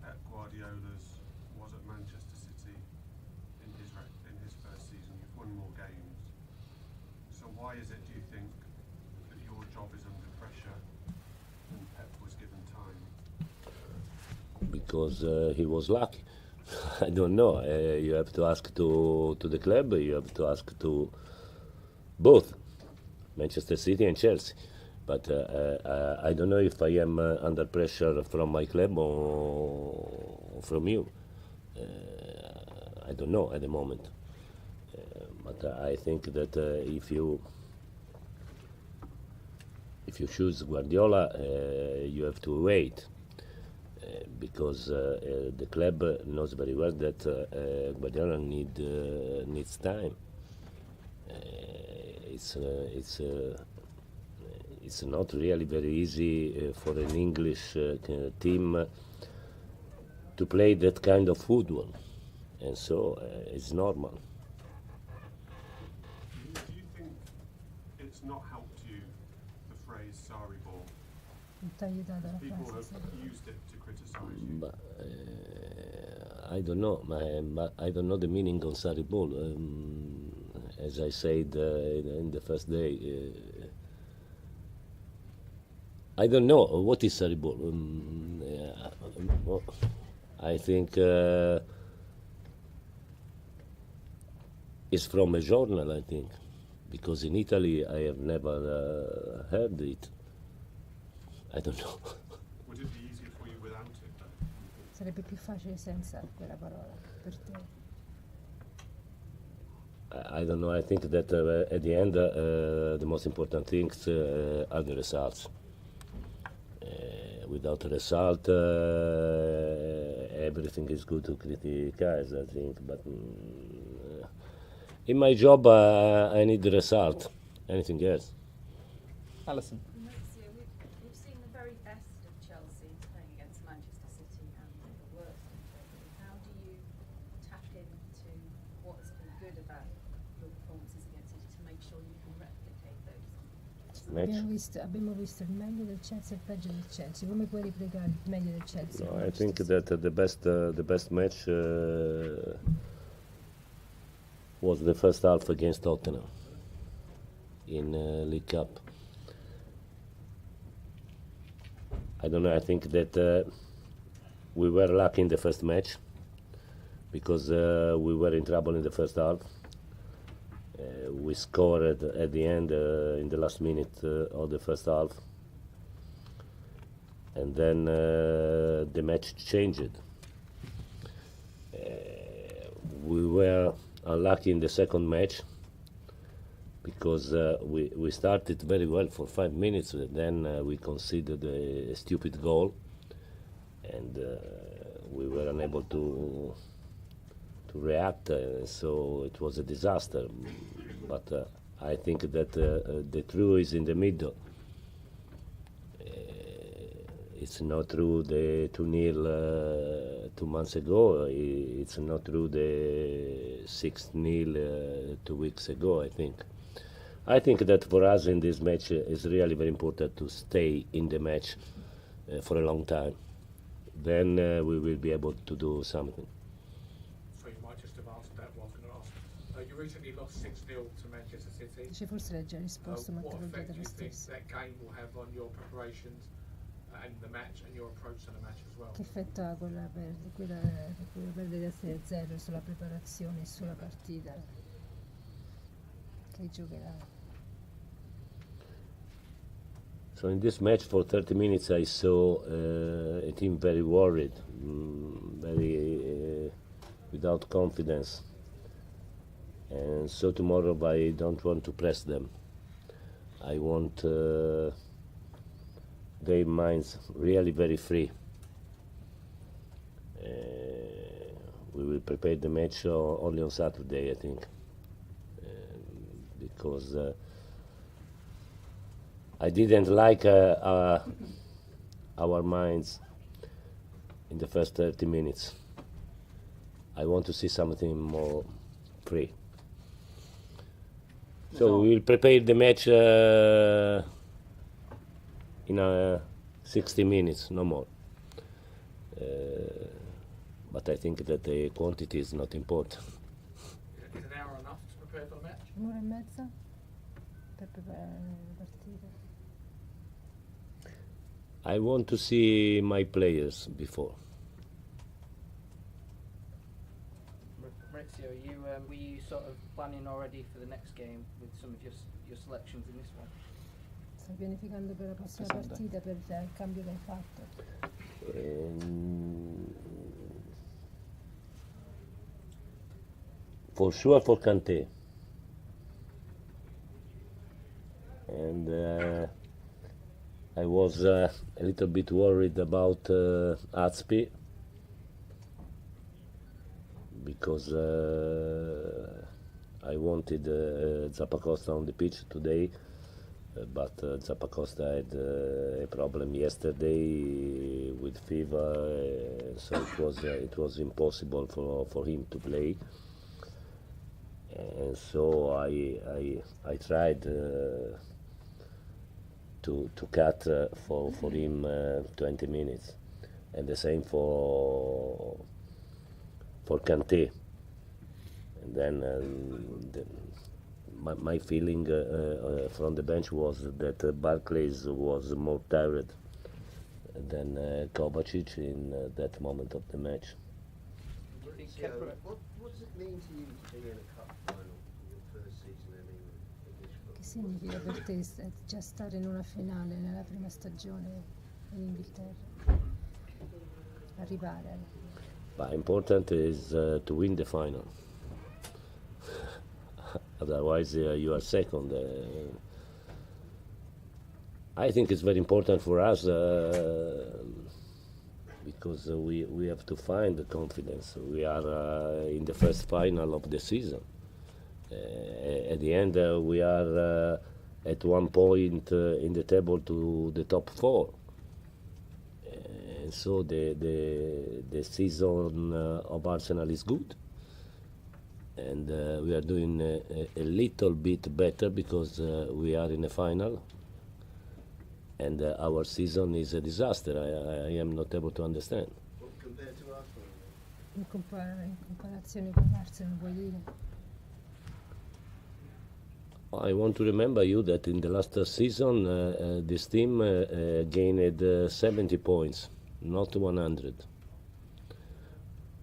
Pep Guardiola's was at Manchester City in his first season. You've won more games. So why is it, do you think, that your job is under pressure and Pep was given time? Because he was lucky. I don't know. You have to ask to the club. You have to ask to both Manchester City and Chelsea. But I don't know if I am under pressure from my club or from you. I don't know at the moment. But I think that if you choose Guardiola, you have to wait. Because the club knows very well that Guardiola needs time. It's not really very easy for an English team to play that kind of football, and so it's normal. Do you think it's not helped you, the phrase Sarri ball? People have used it to criticize you. But, I don't know. I don't know the meaning of Sarri ball. As I said in the first day, I don't know what is Sarri ball. I think it's from a journal. I think because in Italy I have never heard it. I don't know. Would it be easier for you without it, though? Sarebbe più facile senza quella parola per te. I don't know. I think that at the end, the most important things are the results. Without a result, everything is good to criticize, I think. But in my job, I need the result. Anything else? Alison. Maurizio, we've seen the very best of Chelsea playing against Manchester City and the worst of Chelsea. How do you tap into what's been good about your performances against City to make sure you can replicate those? Abbiamo visto il meglio del Chelsea e il peggio del Chelsea. Come puoi replicare il meglio del Chelsea? No, I think that the best match was the first half against Tottenham in League Cup. I don't know. I think that we were lucky in the first match because we were in trouble in the first half. We scored at the end in the last minute of the first half, and then the match changed. We were unlucky in the second match because we started very well for 5 minutes, then we conceded a stupid goal, and we were unable to react, so it was a disaster. But I think that the truth is in the middle. It's not true the 2-0 2 months ago. It's not true the 6-0 2 weeks ago, I think. I think that for us in this match it's really very important to stay in the match for a long time. Then we will be able to do something. So you might just have answered that what I was going to ask. You recently lost 6-0 to Manchester City. Dice forse l'hai già risposto, ma te What l'ho effect chiesto do lo you think stesso. that game will have on your preparations and the match and your approach to the match as well? Che effetto ha quella perdita 6-0 sulla preparazione e sulla partita che giocherà? So in this match for 30 minutes I saw a team very worried, very without confidence. And so tomorrow I don't want to press them. I want their minds really very free. We will prepare the match only on Saturday, I think, because I didn't like our minds in the first 30 minutes. I want to see something more free. So we will prepare the match in 60 minutes, no more. but I think that the quantity is not important. Is an hour enough to prepare for the match? Un'ora e mezza per preparare la partita. I want to see my players before. Maurizio, were you sort of planning already for the next game with some of your selections in this one? Stai pianificando per la prossima Sunday. partita per il cambio che hai fatto? For sure for Kanté. And I was a little bit worried about Azpi because I wanted Zappacosta on the pitch today, but Zappacosta had a problem yesterday with fever, so it was impossible for him to play. And so I tried to cut for him 20 minutes, and the same for Kanté. And then my feeling from the bench was that Barclays was more tired than Kovacic in that moment of the match. What does it mean to you to be in a cup final in your first season in England, English football? Che significa per te già stare in una finale nella prima stagione in Inghilterra? Arrivare. But important is to win the final. Otherwise, you are second. I think it's very important for us because we have to find the confidence. We are in the first final of the season. At the end, we are at one point in the table to the top four. And so the season of Arsenal is good. And we are doing a little bit better because we are in a final. And our season is a disaster. I am not able to understand. What compared to Arsenal? In comparazione con Arsenal, vuoi dire? I want to remember you that in the last season this team gained 70 points, not 100.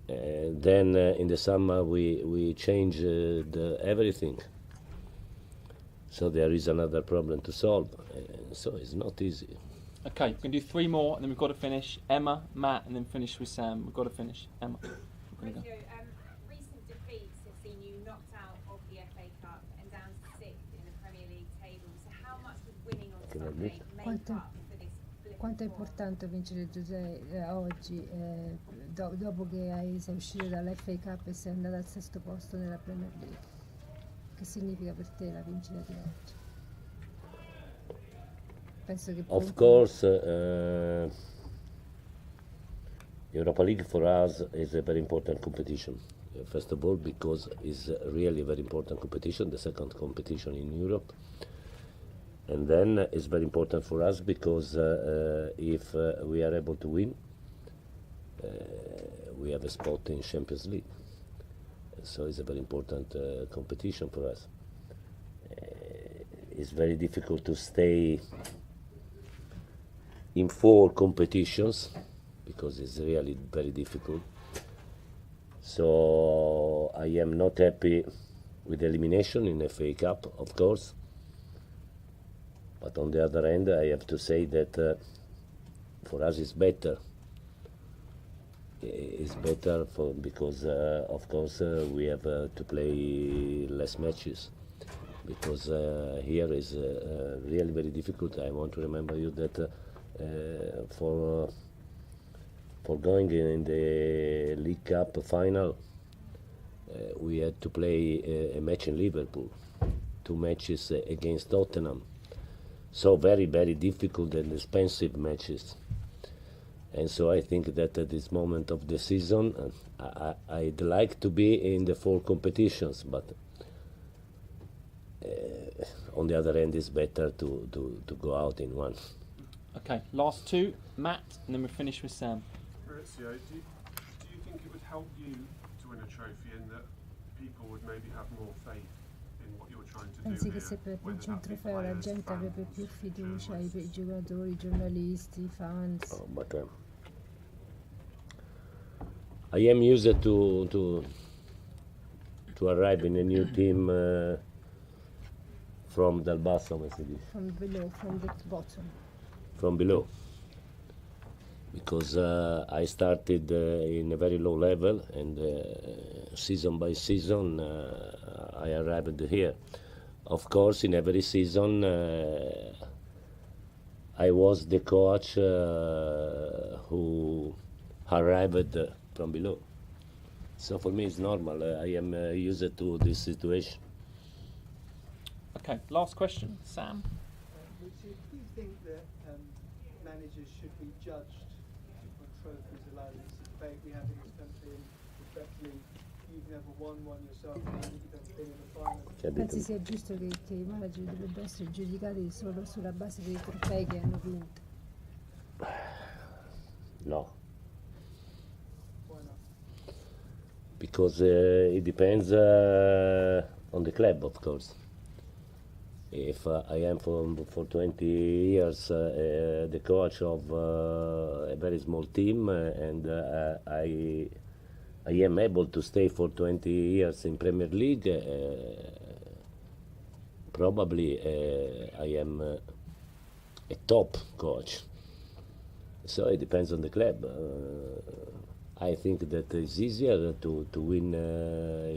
Then in the summer we changed everything. So there is another problem to solve. So it's not easy. Okay, we're going to do 3 more and then we've got to finish. Emma, Matt, and then finish with Sam. We've got to finish. Emma. We're gonna go. Maurizio, recent defeats have seen you knocked out of the FA Cup and down to 6th in the Premier League table. So how much would winning on Can I Sunday admit? make Quanto- up for this blip Quanto è of form? importante vincere oggi, dopo che sei uscito dall'FA Cup e sei andato al 6º posto nella Premier League? Che significa per te la vincita di oggi? Penso che Of course, Europa League for us is a very important competition. First of all, because it's really a very important competition, the second competition in Europe. And then it's very important for us because if we are able to win, we have a spot in Champions League. So it's a very important competition for us. It's very difficult to stay in 4 competitions because it's really very difficult. So I am not happy with elimination in FA Cup, of course. But on the other hand, I have to say that for us it's better. It's better because, of course, we have to play less matches. Because here is really very difficult. I want to remember you that for going in the League Cup final, we had to play a match in Liverpool, 2 matches against Tottenham. So very, very difficult and expensive matches. And so I think that at this moment of the season, I'd like to be in the 4 competitions, but on the other hand, it's better to go out in 1. Okay, last 2, Matt, and then we'll finish with Sam. Maurizio, do you think it would help you to win a trophy in that people would maybe have more faith in what you're trying to do Pensi here, che se per whether vincere un that be trofeo la players, gente avrebbe fans, più fiducia, i journalists? giocatori, i giornalisti, i fans? Oh, but I am used to arrive in a new team from dal basso, come si dice, From below, from the bottom. from below. Because I started in a very low level, and season by season I arrived here. Of course, in every season I was the coach who arrived from below. So for me it's normal. I am used to this situation. Okay, last question, Sam. Maurizio, do you think that managers should be judged on trophies alone? It's a debate we have in this country, and respectfully, you've never won one yourself, and you've never been in the final. Che ha Pensi detto? sia giusto che i manager dovrebbero essere giudicati solo sulla base dei trofei che hanno vinto? No, Why not? because it depends on the club, of course. If I am for 20 years the coach of a very small team and I am able to stay for 20 years in Premier League, probably I am a top coach. So it depends on the club. I think that it's easier to win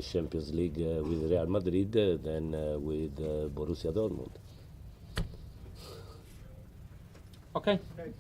Champions League with Real Madrid than with Borussia Dortmund. Okay. Okay.